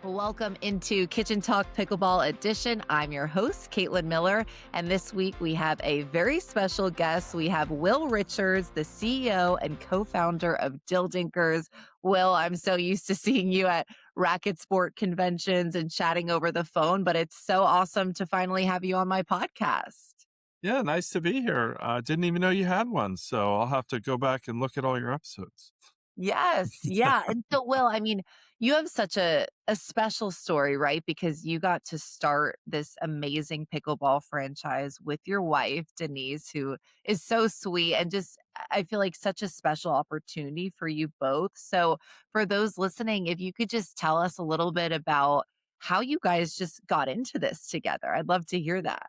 Welcome into Kitchen Talk Pickleball Edition. I'm your host, Caitlin Miller, and this week we have a very special guest. We have Will Richards, the CEO and co-founder of Dill Dinkers. Will, I'm so used to seeing you at racket sport conventions and chatting over the phone, but it's so awesome to finally have you on my podcast. Yeah, nice to be here. Didn't even know you had one, so I'll have to go back and look at all your episodes. Yes, yeah, and so, Will, I mean, you have such a special story, right? Because you got to start this amazing pickleball franchise with your wife, Denise, who is so sweet and just I feel like such a special opportunity for you both. So, for those listening, if you could just tell us a little bit about how you guys just got into this together. I'd love to hear that.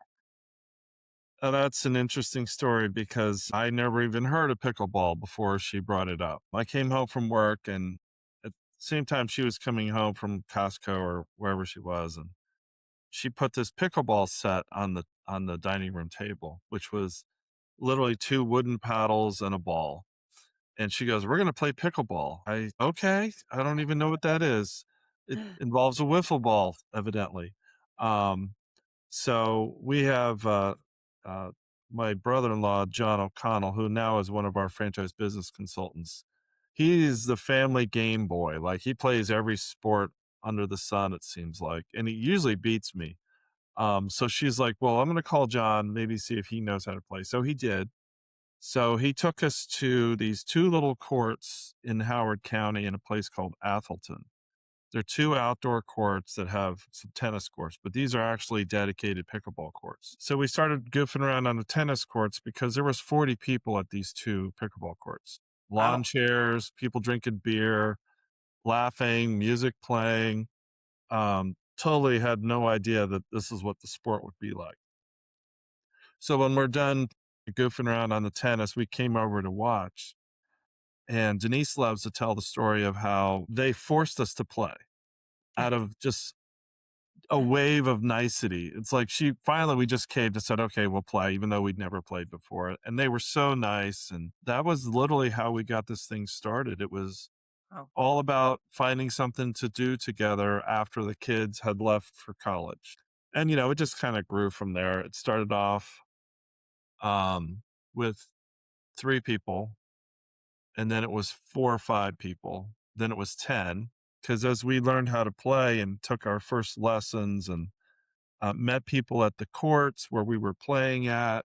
That's an interesting story because I never even heard of pickleball before she brought it up. I came home from work, and at the same time she was coming home from Costco or wherever she was, and she put this pickleball set on the dining room table, which was literally two wooden paddles and a ball. And she goes, "We're gonna play pickleball." Okay, I don't even know what that is. It involves a wiffle ball, evidently. Um, so we have uh, my brother-in-law, John O'Connell, who now is one of our franchise business consultants. He's the family game boy. Like, he plays every sport under the sun, it seems like, and he usually beats me. So she's like, "Well, I'm gonna call John, maybe see if he knows how to play." So he did. So he took us to these two little courts in Howard County in a place called Athelton. They're two outdoor courts that have some tennis courts, but these are actually dedicated pickleball courts. So we started goofing around on the tennis courts because there was 40 people at these two pickleball courts. Lawn Wow. chairs, people drinking beer, laughing, music playing. Totally had no idea that this is what the sport would be like. So when we're done goofing around on the tennis, we came over to watch. And Denise loves to tell the story of how they forced us to play out of just a wave of nicety. It's like we just caved and said, "Okay, we'll play," even though we'd never played before. And they were so nice. And that was literally how we got this thing started. It was Oh. all about finding something to do together after the kids had left for college. And, it just kind of grew from there. It started off with three people, and then it was four or five people. Then it was 10. Because as we learned how to play and took our first lessons and met people at the courts where we were playing at,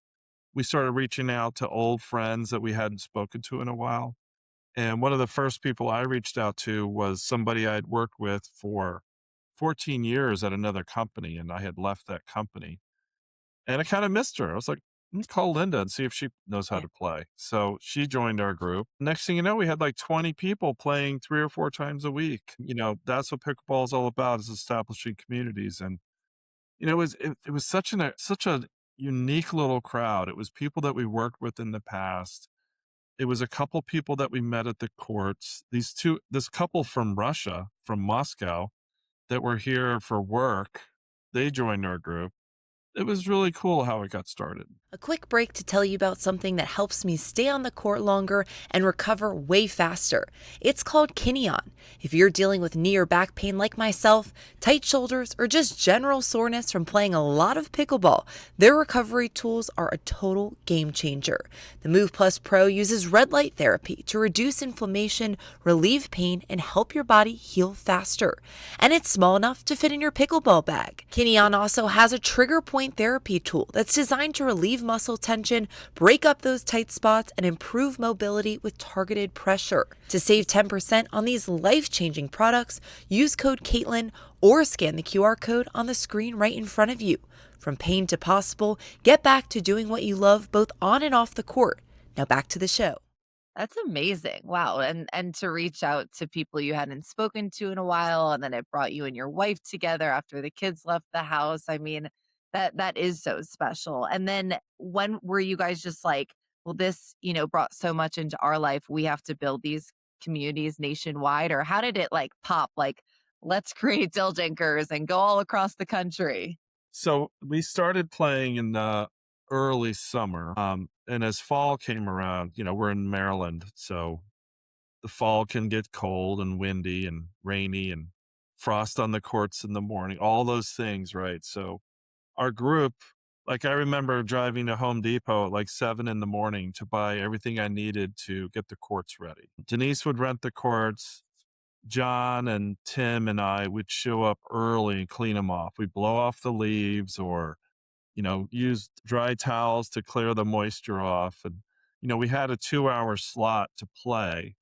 we started reaching out to old friends that we hadn't spoken to in a while. And one of the first people I reached out to was somebody I'd worked with for 14 years at another company, and I had left that company. And I kind of missed her. I was like, "Let's call Linda and see if she knows how to play." So she joined our group. Next thing you know, we had like 20 people playing 3 or 4 times a week. That's what pickleball is all about, is establishing communities. And it was such a unique little crowd. It was people that we worked with in the past. It was a couple people that we met at the courts. This couple from Russia, from Moscow, that were here for work, they joined our group. It was really cool how it got started. A quick break to tell you about something that helps me stay on the court longer and recover way faster. It's called Kineon. If you're dealing with knee or back pain like myself, tight shoulders, or just general soreness from playing a lot of pickleball, their recovery tools are a total game changer. The Move Plus Pro uses red light therapy to reduce inflammation, relieve pain, and help your body heal faster. And it's small enough to fit in your pickleball bag. Kineon also has a trigger point therapy tool that's designed to relieve muscle tension, break up those tight spots, and improve mobility with targeted pressure. To save 10% on these life-changing products, use code Caitlin or scan the QR code on the screen right in front of you. From pain to possible, get back to doing what you love both on and off the court. Now back to the show. That's amazing. Wow. And to reach out to people you hadn't spoken to in a while, and then it brought you and your wife together after the kids left the house. I mean, that is so special. And then when were you guys just like, well, this, brought so much into our life. We have to build these communities nationwide, or how did it like pop? Like, let's create Dill Dinkers and go all across the country. So we started playing in the early summer. And as fall came around, we're in Maryland. So the fall can get cold and windy and rainy and frost on the courts in the morning, all those things, right? So our group, like I remember driving to Home Depot at like 7 in the morning to buy everything I needed to get the courts ready. Denise would rent the courts. John and Tim and I would show up early and clean them off. We'd blow off the leaves or, use dry towels to clear the moisture off. And, we had a 2-hour slot to play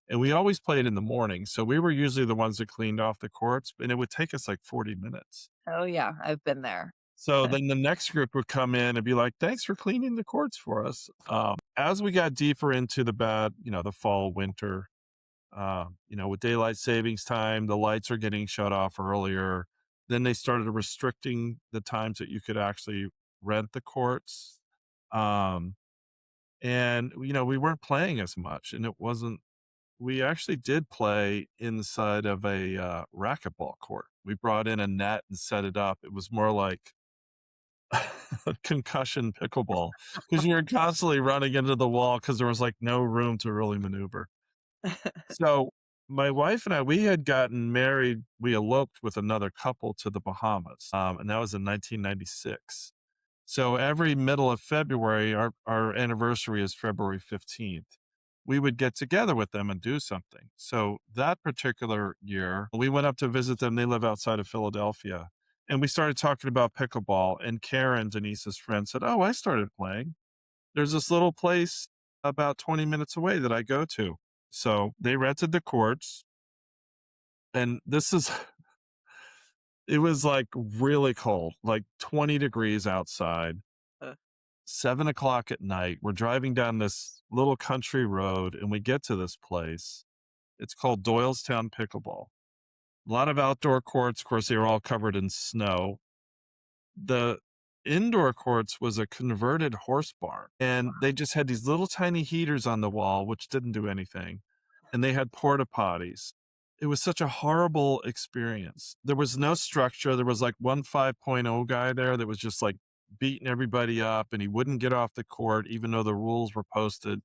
and we always played in the morning. So we were usually the ones that cleaned off the courts and it would take us like 40 minutes. Oh, yeah, I've been there. So then the next group would come in and be like, thanks for cleaning the courts for us. As we got deeper into the fall, winter, with daylight savings time, the lights are getting shut off earlier. Then they started restricting the times that you could actually rent the courts. Um, and, we weren't playing as much. And we actually did play inside of a racquetball court. We brought in a net and set it up. It was more like concussion pickleball because you were constantly running into the wall because there was like no room to really maneuver. So my wife and I, we had gotten married. We eloped with another couple to the Bahamas, and that was in 1996. So every middle of February, our anniversary is February 15th. We would get together with them and do something. So that particular year, we went up to visit them. They live outside of Philadelphia. And we started talking about pickleball. And Karen, Denise's friend, said, oh, I started playing. There's this little place about 20 minutes away that I go to. So they rented the courts. And it was like really cold, like 20 degrees outside. Uh, 7 o'clock at night. We're driving down this little country road and we get to this place. It's called Doylestown Pickleball. A lot of outdoor courts. Of course, they were all covered in snow. The indoor courts was a converted horse barn and they just had these little tiny heaters on the wall, which didn't do anything. And they had porta potties. It was such a horrible experience. There was no structure. There was like one 5.0 guy there that was just like beating everybody up and he wouldn't get off the court, even though the rules were posted,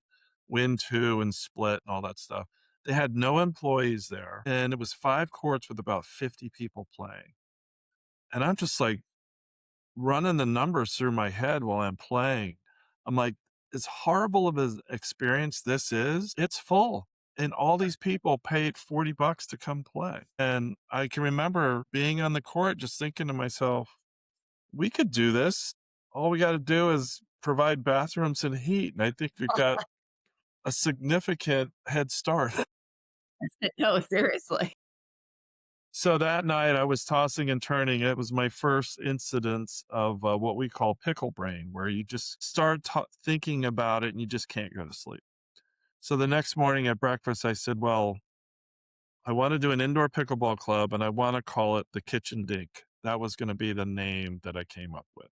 win two and split and all that stuff. They had no employees there. And it was 5 courts with about 50 people playing. And I'm just like, running the numbers through my head while I'm playing. I'm like, as horrible of an experience this is, it's full. And all these people paid $40 to come play. And I can remember being on the court just thinking to myself, we could do this. All we got to do is provide bathrooms and heat. And I think we've got a significant head start. no, seriously. So that night I was tossing and turning. It was my first incidence of what we call pickle brain, where you just start thinking about it and you just can't go to sleep. So the next morning at breakfast, I said, well, I want to do an indoor pickleball club and I want to call it the Kitchen Dink. That was going to be the name that I came up with.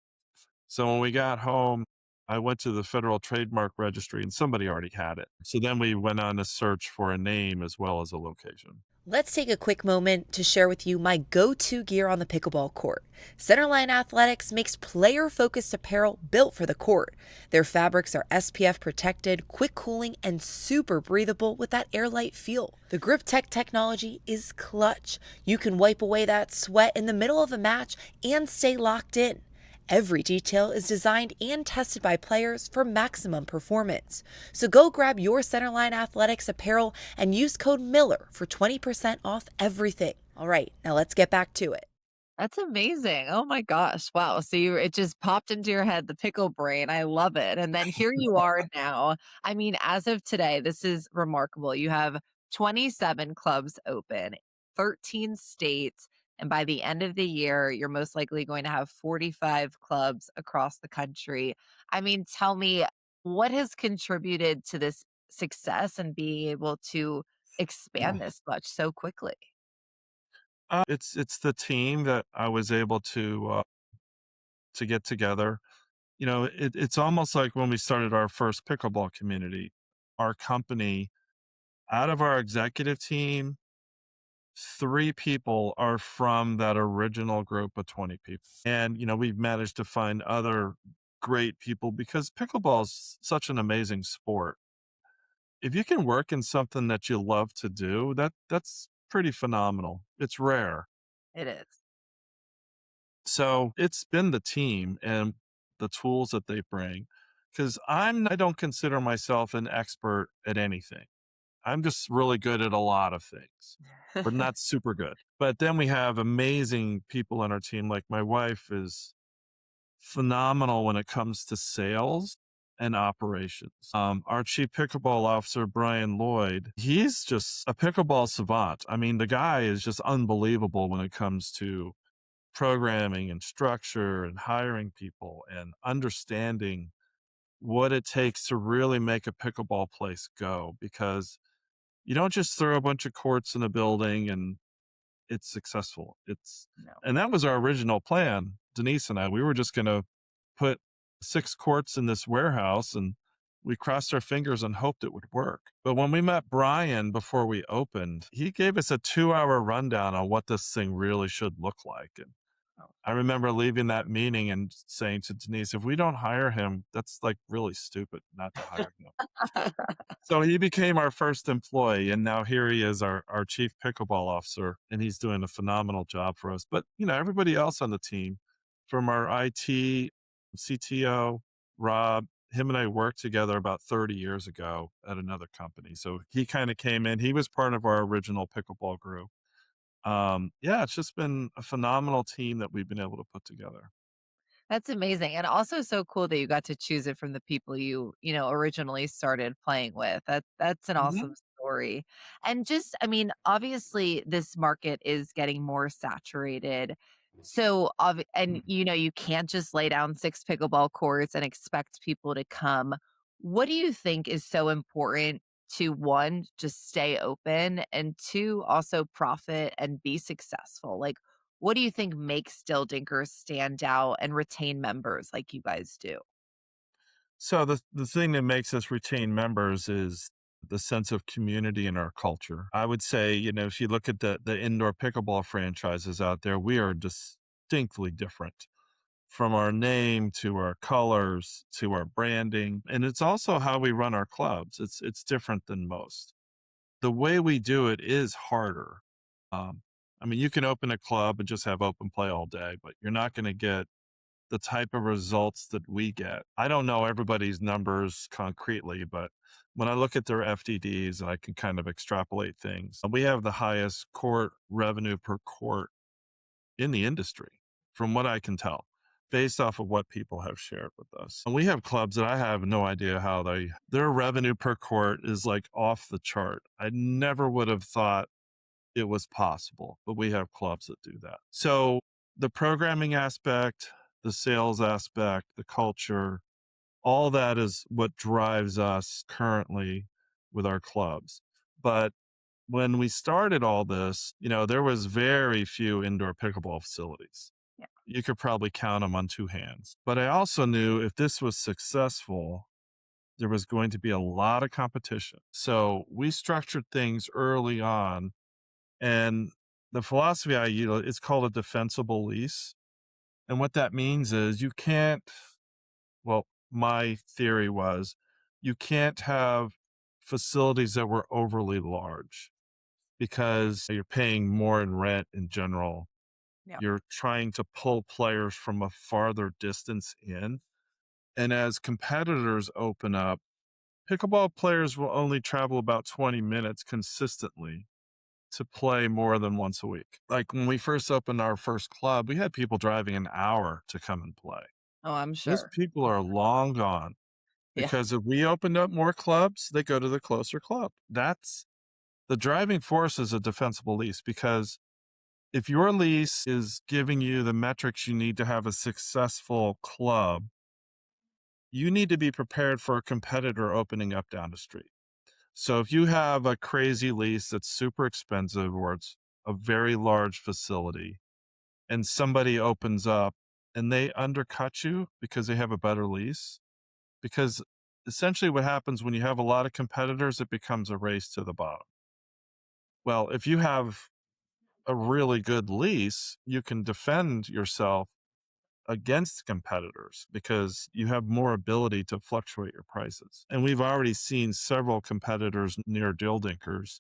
So when we got home, I went to the Federal Trademark Registry and somebody already had it. So then we went on a search for a name as well as a location. Let's take a quick moment to share with you my go-to gear on the pickleball court. Centerline Athletics makes player-focused apparel built for the court. Their fabrics are SPF protected, quick cooling, and super breathable with that airlight feel. The Grip Tech technology is clutch. You can wipe away that sweat in the middle of a match and stay locked in. Every detail is designed and tested by players for maximum performance. So go grab your Centerline Athletics apparel and use code Miller for 20% off everything. All right, now let's get back to it. That's amazing. Oh my gosh. Wow. So it just popped into your head, the pickle brain. I love it. And then here you are now. I mean, as of today, this is remarkable. You have 27 clubs open, 13 states. And by the end of the year, you're most likely going to have 45 clubs across the country. I mean, tell me what has contributed to this success and being able to expand this much so quickly? It's the team that I was able to get together. It's almost like when we started our first pickleball community, our company, out of our executive team, 3 people are from that original group of 20 people. And, we've managed to find other great people because pickleball is such an amazing sport. If you can work in something that you love to do, that's pretty phenomenal. It's rare. It is. So it's been the team and the tools that they bring. Because I don't consider myself an expert at anything. I'm just really good at a lot of things, but not super good. But then we have amazing people on our team. Like my wife is phenomenal when it comes to sales and operations. Our chief pickleball officer, Brian Lloyd, he's just a pickleball savant. I mean, the guy is just unbelievable when it comes to programming and structure and hiring people and understanding what it takes to really make a pickleball place go, because you don't just throw a bunch of courts in a building and it's successful. No. And that was our original plan, Denise and I. We were just going to put 6 courts in this warehouse, and we crossed our fingers and hoped it would work. But when we met Brian before we opened, he gave us a 2-hour rundown on what this thing really should look like. And Oh. I remember leaving that meeting and saying to Denise, if we don't hire him, that's like really stupid not to hire him. So he became our first employee, and now here he is, our chief pickleball officer, and he's doing a phenomenal job for us. But everybody else on the team, from our IT, CTO, Rob, him and I worked together about 30 years ago at another company. So he kind of came in. He was part of our original pickleball group. Yeah, it's just been a phenomenal team that we've been able to put together. That's amazing, and also so cool that you got to choose it from the people originally started playing with. That's an awesome Mhm. story. And just I mean, obviously, this market is getting more saturated. So, and, you can't just lay down 6 pickleball courts and expect people to come. What do you think is so important to, 1, just stay open, and 2, also profit and be successful? Like, what do you think makes Dill Dinkers stand out and retain members like you guys do? So the thing that makes us retain members is the sense of community in our culture. I would say, if you look at the indoor pickleball franchises out there, we are distinctly different, from our name to our colors to our branding, and it's also how we run our clubs. It's different than most. The way we do it is harder. Um, I mean, you can open a club and just have open play all day, but you're not going to get the type of results that we get. I don't know everybody's numbers concretely, but when I look at their FTDs and I can kind of extrapolate things, we have the highest court revenue per court in the industry, from what I can tell, based off of what people have shared with us. And we have clubs that I have no idea how their revenue per court is like off the chart. I never would have thought it was possible, but we have clubs that do that. So the programming aspect, the sales aspect, the culture, all that is what drives us currently with our clubs. But when we started all this, there was very few indoor pickleball facilities. Yeah. You could probably count them on 2 hands. But I also knew if this was successful, there was going to be a lot of competition. So we structured things early on, and the philosophy I use, it's called a defensible lease. And what that means is you can't, well, my theory was you can't have facilities that were overly large, because you're paying more in rent in general. Yeah. You're trying to pull players from a farther distance in. And as competitors open up, pickleball players will only travel about 20 minutes consistently to play more than once a week. Like when we first opened our first club, we had people driving an hour to come and play. Oh, I'm Those sure. people I'm are sure. long gone, Yeah. because if we opened up more clubs, they go to the closer club. That's the driving force, is a defensible lease, because if your lease is giving you the metrics you need to have a successful club, you need to be prepared for a competitor opening up down the street. So if you have a crazy lease that's super expensive, or it's a very large facility, and somebody opens up and they undercut you because they have a better lease, because essentially what happens when you have a lot of competitors, it becomes a race to the bottom. Well, if you have a really good lease, you can defend yourself against competitors because you have more ability to fluctuate your prices. And we've already seen several competitors near Dill Dinkers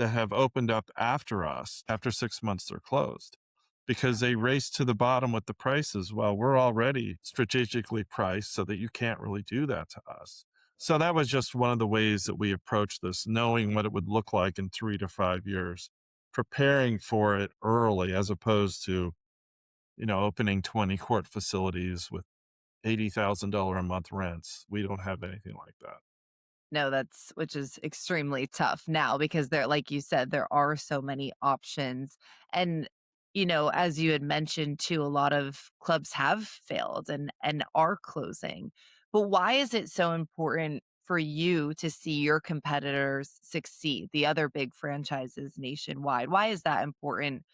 that have opened up after us. After 6 months, they're closed because they race to the bottom with the prices. Well, we're already strategically priced so that you can't really do that to us. So that was just one of the ways that we approached this, knowing what it would look like in 3 to 5 years, preparing for it early as opposed to, opening 20 court facilities with $80,000 a month rents. We don't have anything like that. No, that's which is extremely tough now because there like you said, there are so many options. And, as you had mentioned too, a lot of clubs have failed and are closing. But why is it so important for you to see your competitors succeed, the other big franchises nationwide? Why is that important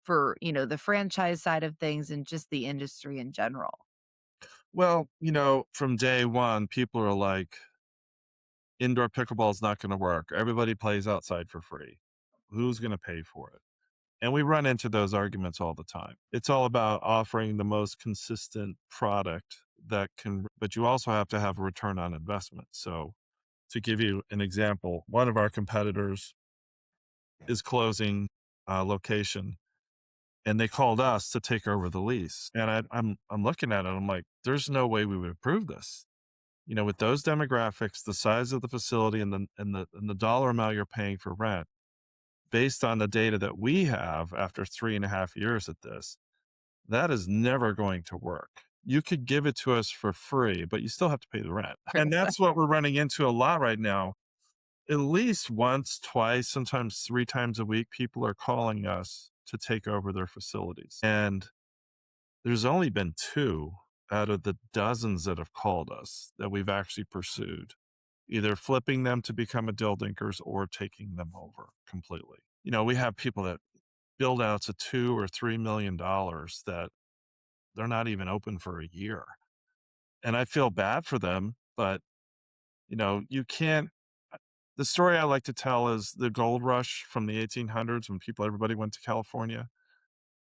for, the franchise side of things and just the industry in general? Well, from day one, people are like, indoor pickleball is not going to work. Everybody plays outside for free. Who's going to pay for it? And we run into those arguments all the time. It's all about offering the most consistent product but you also have to have a return on investment. So, to give you an example, one of our competitors is closing a location and they called us to take over the lease. And I'm looking at it, I'm like, there's no way we would approve this. With those demographics, the size of the facility and the dollar amount you're paying for rent, based on the data that we have after 3.5 years at this, that is never going to work. You could give it to us for free, but you still have to pay the rent. And that's what we're running into a lot right now. At least once, twice, sometimes 3 times a week, people are calling us to take over their facilities. And there's only been two out of the dozens that have called us that we've actually pursued, either flipping them to become a Dill Dinkers or taking them over completely. We have people that build outs of $2 or $3 million that they're not even open for a year. And I feel bad for them, but you can't. The story I like to tell is the gold rush from the 1800s when everybody went to California.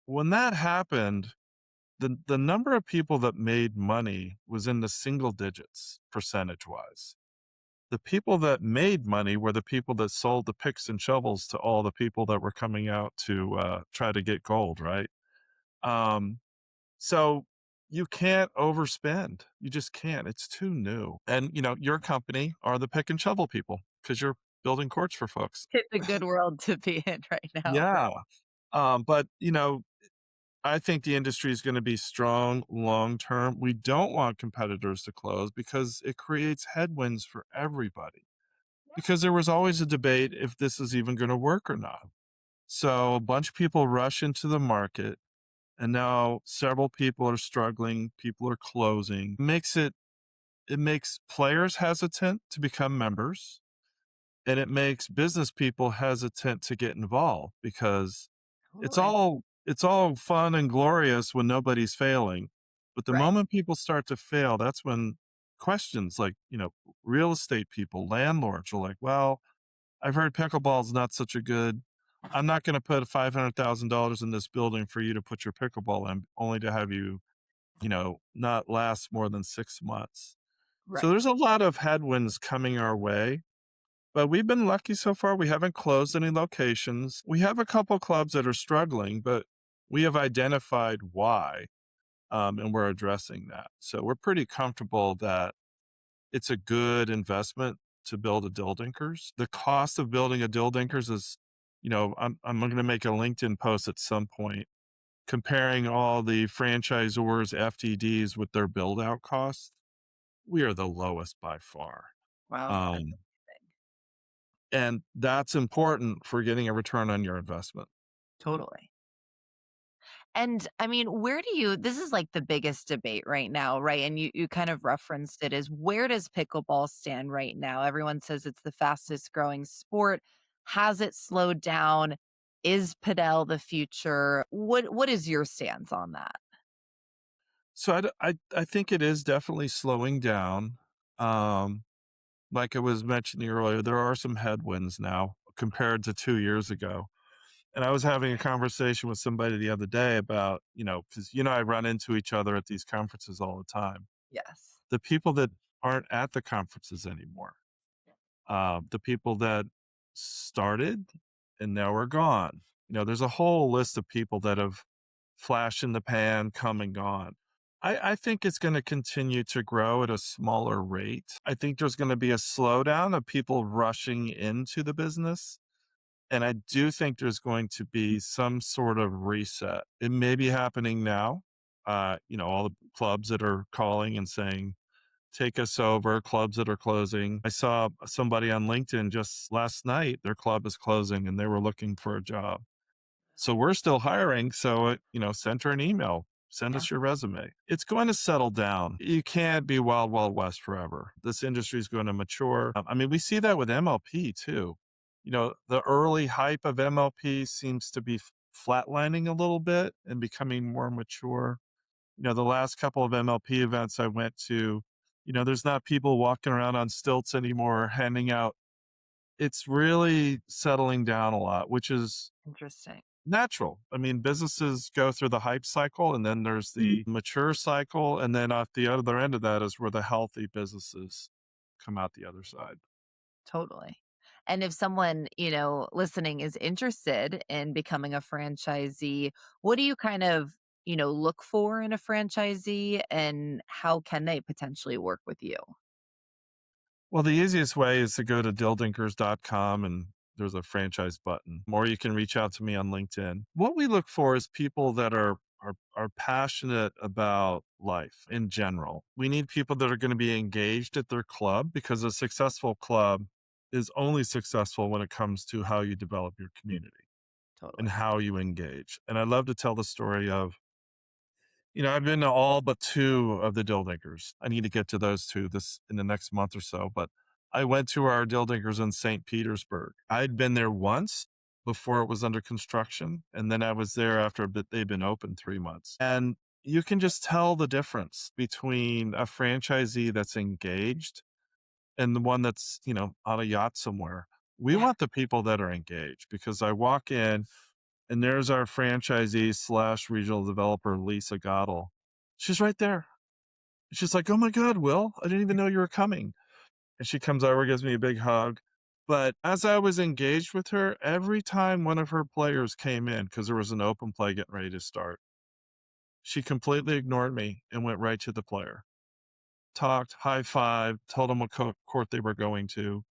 When that happened, the number of people that made money was in the single digits percentage wise. The people that made money were the people that sold the picks and shovels to all the people that were coming out to try to get gold, right? Um, so you can't overspend. You just can't. It's too new. And, your company are the pick and shovel people because you're building courts for folks. It's a good world to be in right now. Yeah. But, I think the industry is going to be strong long term. We don't want competitors to close because it creates headwinds for everybody. Because there was always a debate if this is even going to work or not. So a bunch of people rush into the market, and now several people are struggling. People are closing. It makes players hesitant to become members, and it makes business people hesitant to get involved because it's Totally. all it's all fun and glorious when nobody's failing. But the Right. moment people start to fail, that's when questions like, real estate people, landlords are like, well, I've heard pickleball's not such a good. I'm not going to put $500,000 in this building for you to put your pickleball in, only to have you, not last more than 6 months. So Right. there's a lot of headwinds coming our way, but we've been lucky so far. We haven't closed any locations. We have a couple clubs that are struggling, but we have identified why, and we're addressing that. So we're pretty comfortable that it's a good investment to build a Dill Dinkers. The cost of building a Dill Dinkers is, I'm going to make a LinkedIn post at some point comparing all the franchisors' FTDs with their build out costs. We are the lowest by far. Wow. That's Um, amazing. and that's important for getting a return on your investment. Totally. And I mean, where do you this is like the biggest debate right now, right? And you kind of referenced it is where does pickleball stand right now? Everyone says it's the fastest growing sport. Has it slowed down? Is Padel the future? What is your stance on that? So I think it is definitely slowing down. Um, like I was mentioning earlier, there are some headwinds now compared to 2 years ago. And I was having a conversation with somebody the other day about, because I run into each other at these conferences all the time. Yes. The people that aren't at the conferences anymore, the people that started and now we're gone. There's a whole list of people that have flash in the pan, come and gone. I think it's going to continue to grow at a smaller rate. I think there's going to be a slowdown of people rushing into the business. And I do think there's going to be some sort of reset. It may be happening now. All the clubs that are calling and saying, take us over, clubs that are closing. I saw somebody on LinkedIn just last night, their club is closing and they were looking for a job. So we're still hiring. So, send her an email, send Yeah, us your resume. It's going to settle down. You can't be wild, wild west forever. This industry is going to mature. I mean, we see that with MLP too. The early hype of MLP seems to be flatlining a little bit and becoming more mature. The last couple of MLP events I went to, there's not people walking around on stilts anymore, handing out. It's really settling down a lot, which is interesting. natural. I mean, businesses go through the hype cycle and then there's the mature cycle. And then at the other end of that is where the healthy businesses come out the other side. Totally. And if someone, listening is interested in becoming a franchisee, what do you kind of, look for in a franchisee and how can they potentially work with you? Well, the easiest way is to go to dilldinkers.com and there's a franchise button, or you can reach out to me on LinkedIn. What we look for is people that are passionate about life in general. We need people that are going to be engaged at their club because a successful club is only successful when it comes to how you develop your community and Totally. how you engage. And I love to tell the story of I've been to all but 2 of the Dill Dinkers. I need to get to those 2 this in the next month or so, but I went to our Dill Dinkers in St. Petersburg. I'd been there once before it was under construction, and then I was there after a bit they'd been open 3 months. And you can just tell the difference between a franchisee that's engaged and the one that's, on a yacht somewhere. We Yeah, want the people that are engaged because I walk in and there's our franchisee slash regional developer, Lisa Gottel. She's right there. She's like, oh my God, Will, I didn't even know you were coming. And she comes over, gives me a big hug. But as I was engaged with her, every time one of her players came in, because there was an open play getting ready to start, she completely ignored me and went right to the player. Talked, high five, told them what court they were going to.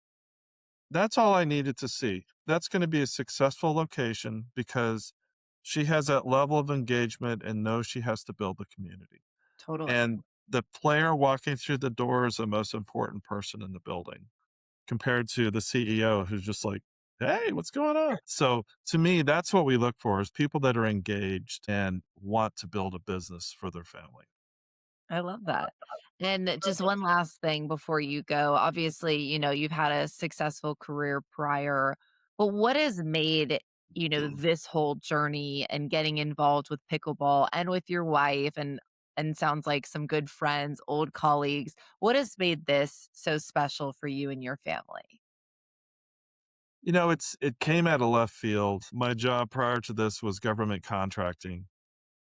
That's all I needed to see. That's gonna be a successful location because she has that level of engagement and knows she has to build the community. totally. And the player walking through the door is the most important person in the building compared to the CEO who's just like, "Hey, what's going on?" So, to me, that's what we look for is people that are engaged and want to build a business for their family. I love that. And just one last thing before you go. Obviously, you've had a successful career prior, but what has made, this whole journey and getting involved with pickleball and with your wife and sounds like some good friends, old colleagues, what has made this so special for you and your family? It came out of left field. My job prior to this was government contracting.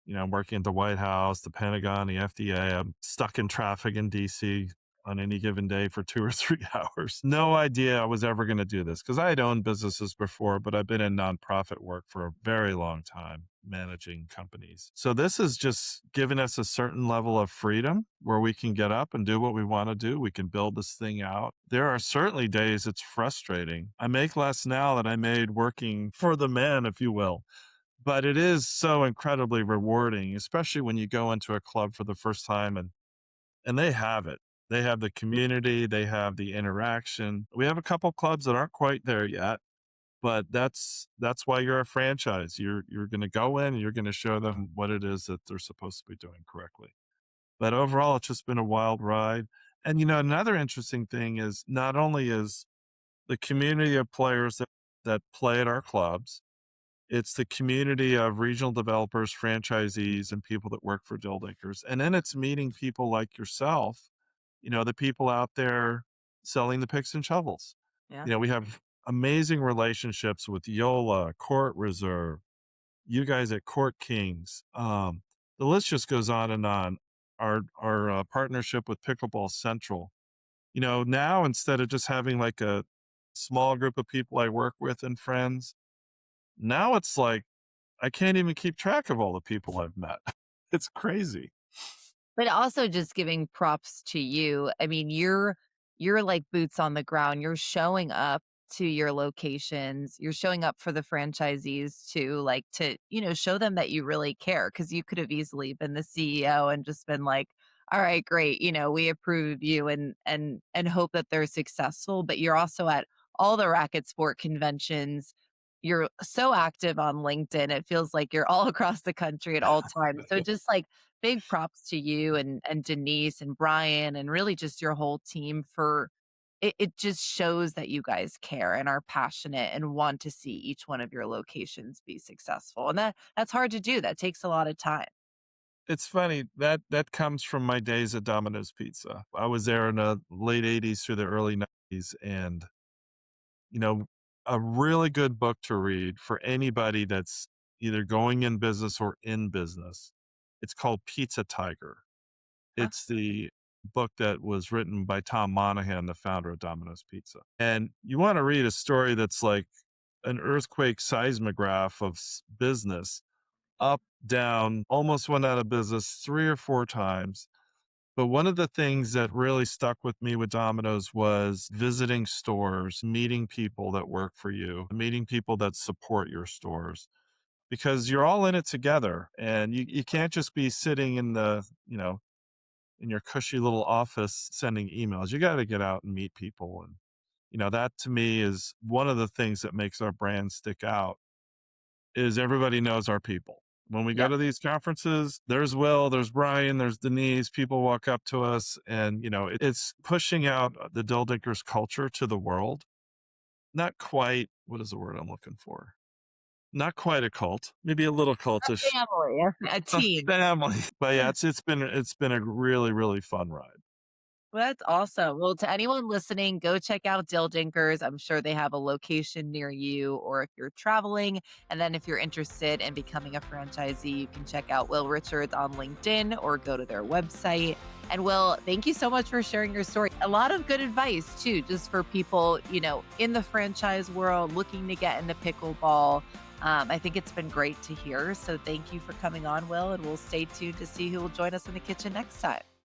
I'm working at the White House, the Pentagon, the FDA. I'm stuck in traffic in DC on any given day for 2 or 3 hours. No idea I was ever going to do this because I had owned businesses before, but I've been in nonprofit work for a very long time, managing companies. So this has just given us a certain level of freedom where we can get up and do what we want to do. We can build this thing out. There are certainly days it's frustrating. I make less now than I made working for the man, if you will, but it is so incredibly rewarding, especially when you go into a club for the first time and they have it. They have the community, they have the interaction. We have a couple clubs that aren't quite there yet, but that's why you're a franchise. You're going to go in and you're going to show them what it is that they're supposed to be doing correctly. But overall, it's just been a wild ride. And another interesting thing is not only is the community of players that play at our clubs, it's the community of regional developers, franchisees, and people that work for Dill Dinkers. And then it's meeting people like yourself, the people out there selling the picks and shovels. Yeah. We have amazing relationships with Yola, Court Reserve, you guys at Court Kings. The list just goes on and on. Our partnership with Pickleball Central. Now instead of just having like a small group of people I work with and friends, Now it's like I can't even keep track of all the people I've met. It's crazy. But also just giving props to you. I mean, you're like boots on the ground. You're showing up to your locations. You're showing up for the franchisees to like to, show them that you really care because you could have easily been the CEO and just been like, all right, great, we approve of you and hope that they're successful, but you're also at all the racket sport conventions. You're so active on LinkedIn. It feels like you're all across the country at all times. So just like big props to you and Denise and Brian and really just your whole team for it just shows that you guys care and are passionate and want to see each one of your locations be successful. And that's hard to do. That takes a lot of time. It's funny that comes from my days at Domino's Pizza. I was there in the late '80s through the early '90s, and you know, a really good book to read for anybody that's either going in business or in business. It's called Pizza Tiger. Huh? It's the book that was written by Tom Monahan, the founder of Domino's Pizza. And you want to read a story that's like an earthquake seismograph of business, up, down, almost went out of business 3 or 4 times. But one of the things that really stuck with me with Domino's was visiting stores, meeting people that work for you, meeting people that support your stores, because you're all in it together, and you can't just be sitting in in your cushy little office sending emails. You got to get out and meet people. And, that to me is one of the things that makes our brand stick out is everybody knows our people. When we go Yep. to these conferences, there's Will, there's Brian, there's Denise. People walk up to us, and it's pushing out the Dill Dinkers culture to the world. Not quite. What is the word I'm looking for? Not quite a cult, maybe a little A cultish, family, a a team. family. But yeah, it's been a really really fun ride. Well, that's awesome. Well, to anyone listening, go check out Dill Dinkers. I'm sure they have a location near you, or if you're traveling. And then if you're interested in becoming a franchisee, you can check out Will Richards on LinkedIn or go to their website. And Will, thank you so much for sharing your story. A lot of good advice, too, just for people, in the franchise world looking to get into pickleball. I think it's been great to hear. So thank you for coming on, Will, and we'll stay tuned to see who will join us in the kitchen next time.